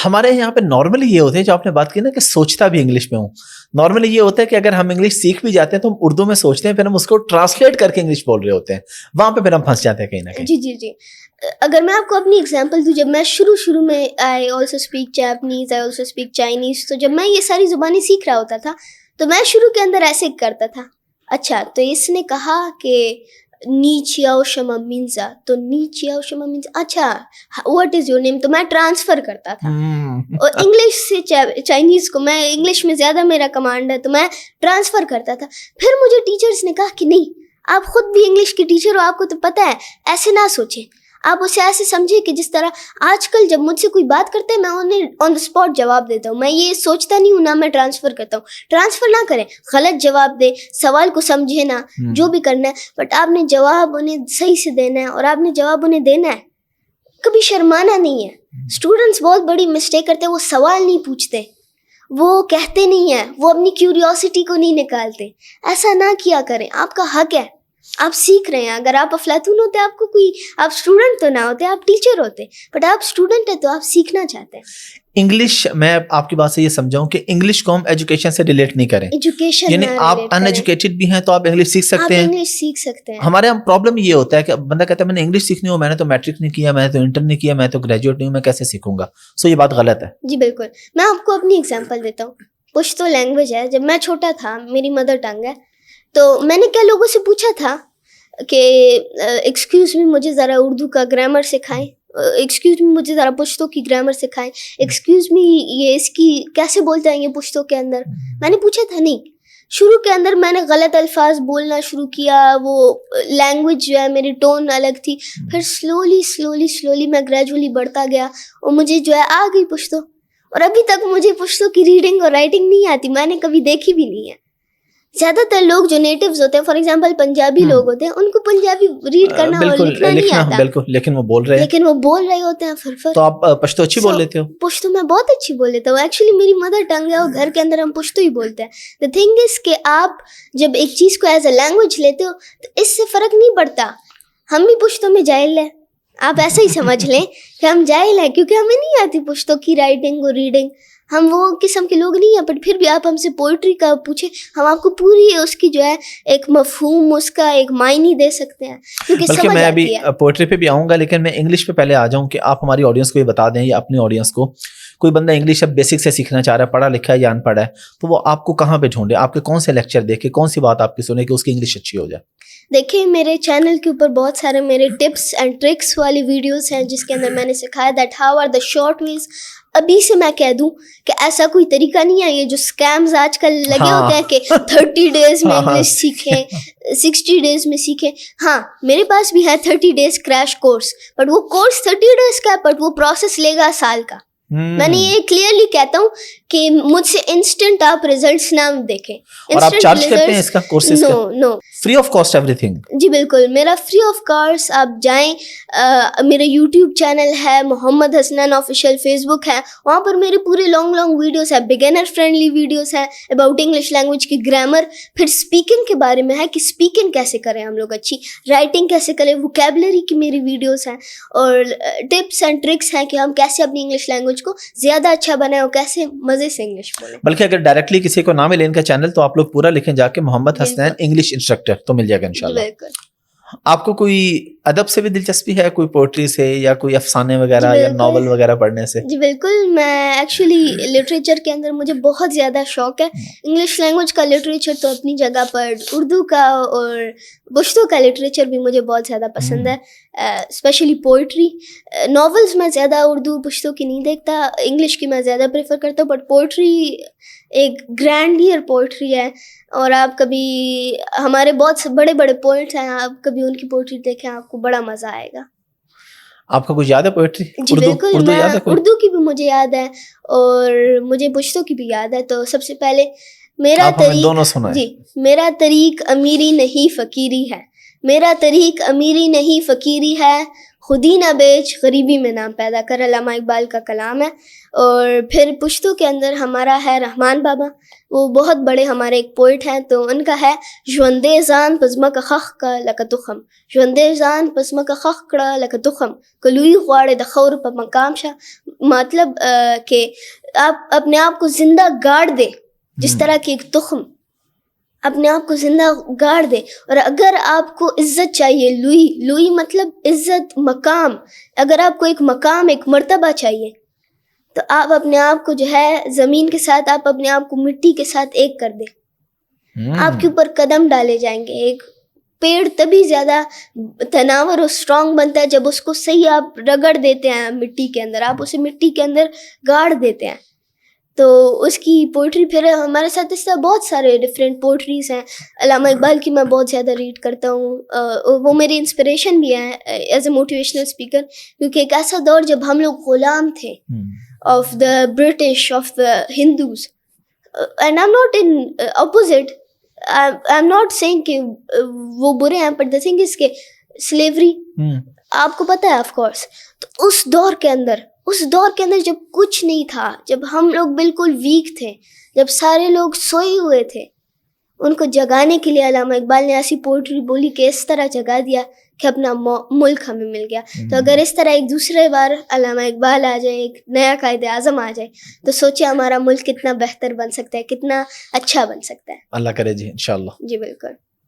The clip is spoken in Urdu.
ہمارے یہاں پہ نارملی یہ ہوتے ہیں جو آپ نے بات کی نا کہ سوچتا بھی انگلش میں ہوں, نارملی یہ ہوتا ہے کہ اگر ہم انگلش سیکھ بھی جاتے ہیں تو ہم اردو میں سوچتے ہیں, پھر ہم اس کو ٹرانسلیٹ کر کے انگلش بول رہے ہوتے ہیں, وہاں پہ پھر ہم پھنس جاتے ہیں کہیں نہ کہیں. جی. اگر میں آپ کو اپنی اگزامپل دوں, جب میں شروع میں I also speak Japanese, I also speak Chinese, تو جب میں یہ ساری زبانیں سیکھ رہا ہوتا تھا تو میں شروع کے اندر ایسے کرتا تھا, اچھا تو اس نے کہا کہ نی چیاؤ شما مینزا, تو نی چیاؤ شما مینزا, اچھا واٹ از یور نیم, تو میں ٹرانسفر کرتا تھا. اور انگلش سے چائنیز کو, میں انگلش میں زیادہ میرا کمانڈ ہے تو میں ٹرانسفر کرتا تھا. پھر مجھے ٹیچرس نے کہا کہ نہیں, آپ خود بھی انگلش کی ٹیچر ہو, آپ کو تو پتہ ہے, ایسے نہ سوچیں, آپ اسے ایسے سمجھیں کہ جس طرح آج کل جب مجھ سے کوئی بات کرتے ہیں میں انہیں آن دا اسپاٹ جواب دیتا ہوں, میں یہ سوچتا نہیں ہوں, نہ میں ٹرانسفر کرتا ہوں. ٹرانسفر نہ کریں, غلط جواب دیں, سوال کو سمجھے نہ, جو بھی کرنا ہے, بٹ آپ نے جواب انہیں صحیح سے دینا ہے, اور آپ نے جواب انہیں دینا ہے, کبھی شرمانا نہیں ہے. اسٹوڈنٹس بہت بڑی مسٹیک کرتے ہیں, وہ سوال نہیں پوچھتے, وہ کہتے نہیں ہیں, وہ اپنی کیوریوسٹی کو نہیں نکالتے. ایسا نہ کیا کریں, آپ کا حق ہے, آپ سیکھ رہے ہیں. اگر آپ افلاطون ہوتے, آپ کو کوئی, آپ اسٹوڈنٹ تو نہ ہوتے, آپ ٹیچر ہوتے, بٹ آپ اسٹوڈنٹ ہیں تو آپ سیکھنا چاہتے ہیں. انگلش, میں آپ کی بات سے یہ سمجھاؤں کہ انگلش کو ہم ایجوکیشن سے ریلیٹ نہیں کریں, ایجوکیشن یعنی آپ ان ایجوکیٹڈ بھی ہیں تو آپ انگلش سیکھ سکتے ہیں, آپ انگلش سیکھ سکتے ہیں. ہمارے یہاں پرابلم یہ ہوتا ہے کہ بندہ کہتا ہے میں نے انگلش سیکھنی ہو, میں نے تو میٹرک نہیں کیا, میں نے تو انٹر نہیں کیا, میں تو گریجویٹ نہیں ہوں, میں کیسے سیکھوں گا. سو یہ بات غلط ہے. جی بالکل, میں آپ کو اپنی اگزامپل دیتا ہوں. پشتو لینگویج ہے, جب میں چھوٹا تھا, میری مدر ٹنگ ہے, تو میں نے کیا لوگوں سے پوچھا تھا کہ ایکسکیوز می مجھے ذرا اردو کا گرامر سکھائیں, ایکسکیوز می مجھے ذرا پشتو کی گرامر سکھائیں, ایکسکیوز می یہ اس کی کیسے بولتے ہیں یہ پشتو کے اندر. میں نے پوچھا تھا نہیں. شروع کے اندر میں نے غلط الفاظ بولنا شروع کیا, وہ لینگویج جو ہے میری ٹون الگ تھی. پھر سلولی میں گریجولی بڑھتا گیا, اور مجھے جو ہے آ گئی پشتو, اور ابھی تک مجھے پشتو کی ریڈنگ اور رائٹنگ نہیں آتی, میں نے کبھی دیکھی بھی نہیں ہے. زیادہ تر لوگ جو نیٹیوز ہوتے ہیں, فار ایگزامپل پنجابی لوگ ہوتے ہیں, ان کو پنجابی ریڈ کرنا اور لکھنا نہیں آتا, بالکل, لیکن وہ بول رہے ہوتے ہیں. پھر تو آپ پشتو اچھی بول لیتے ہو. پشتو میں بہت اچھی بول لیتا ہوں, ایکچولی میری مدر ٹنگ ہے, اور گھر کے اندر ہم پشتو ہی بولتے ہیں. دا تھنگ از کہ آپ جب ایک چیز کو ایز اے لینگویج لیتے ہو تو اس سے فرق نہیں پڑتا. ہم بھی پشتو میں جاہل ہیں, آپ ایسا ہی سمجھ لیں کہ ہم جاہل ہیں, کیونکہ ہمیں نہیں آتی پشتو کی رائٹنگ اور ریڈنگ. ہم وہ قسم کے لوگ نہیں ہیں, بٹ پھر بھی آپ ہم سے پوئٹری کا پوچھیں, ہم آپ کو پوری اس کی جو ہے ایک مفہوم, اس کا ایک معنی دے سکتے ہیں, کیونکہ بلکہ میں ابھی پوئٹری پہ بھی آؤں گا, لیکن میں انگلش پہ پہلے آ جاؤں کہ آپ ہماری آڈینس کو یہ بتا دیں, یا اپنی آڈینس کو, کوئی بندہ انگلش اب بیسک سے سیکھنا چاہ رہا ہے, پڑھا لکھا ہے یا ان پڑھا ہے, تو وہ آپ کو کہاں پہ ڈھونڈے, آپ کے کون سے لیکچر دیکھے, کون سی بات آپ کی سنے کہ اس کی انگلش اچھی ہو جائے. دیکھیں میرے چینل کے اوپر بہت سارے میرے ٹپس اینڈ ٹرکس والی ویڈیوز ہیں, جس کے اندر میں نے سکھایا that how are the short ways. ابھی سے میں کہہ دوں کہ ایسا کوئی طریقہ نہیں ہے, یہ جو اسکیمز آج کل لگے ہوتے ہیں کہ 30 days میں انگلش سیکھیں, 60 days میں سیکھیں. ہاں میرے پاس بھی ہے 30 days کریش کورس, بٹ وہ کورس 30 days کا ہے, بٹ وہ پروسیس لے گا سال کا. میں نے یہ کلیئرلی کہتا ہوں کہ مجھ سے انسٹنٹ آپ ریزلٹس نہ دیکھیں. اور آپ چارج کرتے ہیں اس کا کورسز کا؟ نو, فری آف کاسٹ ایوری تھنگ. جی بالکل, میرا فری آف کاسٹ. آپ جائیں, میرا یوٹیوب چینل ہے محمد حسنان آفیشیل, فیس بک ہے, وہاں پر میرے پورے لانگ ویڈیوز ہیں, بگنر فرینڈلی ویڈیوز ہیں اباؤٹ انگلش لینگویج کی گرامر. پھر اسپیکنگ کے بارے میں ہے کہ اسپیکنگ کیسے کریں ہم لوگ اچھی, رائٹنگ کیسے کریں, ووکیبلری کی میری ویڈیوز ہیں, اور ٹپس اینڈ ٹرکس ہیں کہ ہم کیسے اپنی انگلش لینگویج کو زیادہ اچھا بنائیں اور کیسے مزے سے انگلش بولیں. بلکہ اگر ڈائریکٹلی کسی کو نہ ملے ان کا چینل, تو آپ لوگ پورا لکھیں جا کے محمد حسنان انگلش انسٹرکٹر, تو مل جائے گا انشاءاللہ. بالکل. آپ کو کوئی ادب سے بھی دلچسپی ہے, کوئی پوئٹری سے, یا کوئی افسانے وغیرہ یا ناول وغیرہ پڑھنے سے؟ جی بالکل, میں ایکچولی لٹریچر کے اندر مجھے بہت زیادہ شوق ہے. انگلش لینگویج کا لٹریچر تو اپنی جگہ پر, اردو کا اور پشتو کا لٹریچر بھی مجھے بہت زیادہ پسند ہے, اسپیشلی پوئٹری. ناولز میں زیادہ اردو پشتو کی نہیں دیکھتا, انگلش کی میں زیادہ پریفر کرتا ہوں, بٹ پوئٹری ایک گرینڈیئر پوئٹری ہے, اور آپ کبھی ہمارے بہت سے بڑے بڑے پوئٹس ہیں, آپ کبھی ان کی پوئٹری دیکھیں, آپ کو بڑا مزہ آئے گا. آپ کا کچھ یاد ہے پوئٹری؟ جی بالکل, میں اردو کی بھی مجھے یاد ہے, اور مجھے پشتو کی بھی یاد ہے. تو سب سے پہلے میرا طریق, جی میرا طریق امیری نہیں فقیری ہے, میرا طریق امیری نہیں فقیری ہے, خود ہی نہ بیچ غریبی میں نام پیدا کر، علامہ اقبال کا کلام ہے. اور پھر پشتو کے اندر ہمارا ہے رحمان بابا، وہ بہت بڑے ہمارے ایک پوئٹ ہیں، تو ان کا ہے ژوندے زان پزما کا خخ کا لکه تخم، ژوندے زان پزما کا خخ کړه لکه تخم کلوی غواړي د خور په مقام شه. مطلب کہ آپ اپنے آپ کو زندہ گاڑ دیں جس طرح کہ ایک تخم اپنے آپ کو زندہ گاڑ دے. اور اگر آپ کو عزت چاہیے، لوئی مطلب عزت، مقام، اگر آپ کو ایک مقام، ایک مرتبہ چاہیے تو آپ اپنے آپ کو جو ہے زمین کے ساتھ، آپ اپنے آپ کو مٹی کے ساتھ ایک کر دیں. آپ کے اوپر قدم ڈالے جائیں گے. ایک پیڑ تبھی زیادہ تناور اور اسٹرانگ بنتا ہے جب اس کو صحیح آپ رگڑ دیتے ہیں مٹی کے اندر، آپ اسے مٹی کے اندر گاڑ دیتے ہیں. تو اس کی پوئٹری پھر ہمارے ساتھ اس طرح بہت سارے ڈفرینٹ پوئٹریز ہیں. علامہ اقبال کی میں بہت زیادہ ریڈ کرتا ہوں، وہ میری انسپریشن بھی ہیں ایز اے موٹیویشنل اسپیکر، کیونکہ ایک ایسا دور جب ہم لوگ غلام تھے of the British, of the Hindus. And I am not in opposite, I am not saying کہ وہ برے ہیں، بٹ دا تھنگ از کہ سلیوری آپ کو پتہ ہے آف کورس. تو اس دور کے اندر جب کچھ نہیں تھا، جب ہم لوگ بالکل ویک تھے، جب سارے لوگ سوئے ہوئے تھے، ان کو جگانے کے لیے علامہ اقبال نے ایسی پوئٹری بولی کہ اس طرح جگا دیا کہ اپنا ملک ہمیں مل گیا. تو اگر اس طرح ایک دوسرے بار علامہ اقبال آ جائے، ایک نیا قائد اعظم آ جائے، تو سوچے ہمارا ملک کتنا بہتر بن سکتا ہے، کتنا اچھا بن سکتا ہے. اللہ کرے جی، انشاءاللہ. جی بالکل.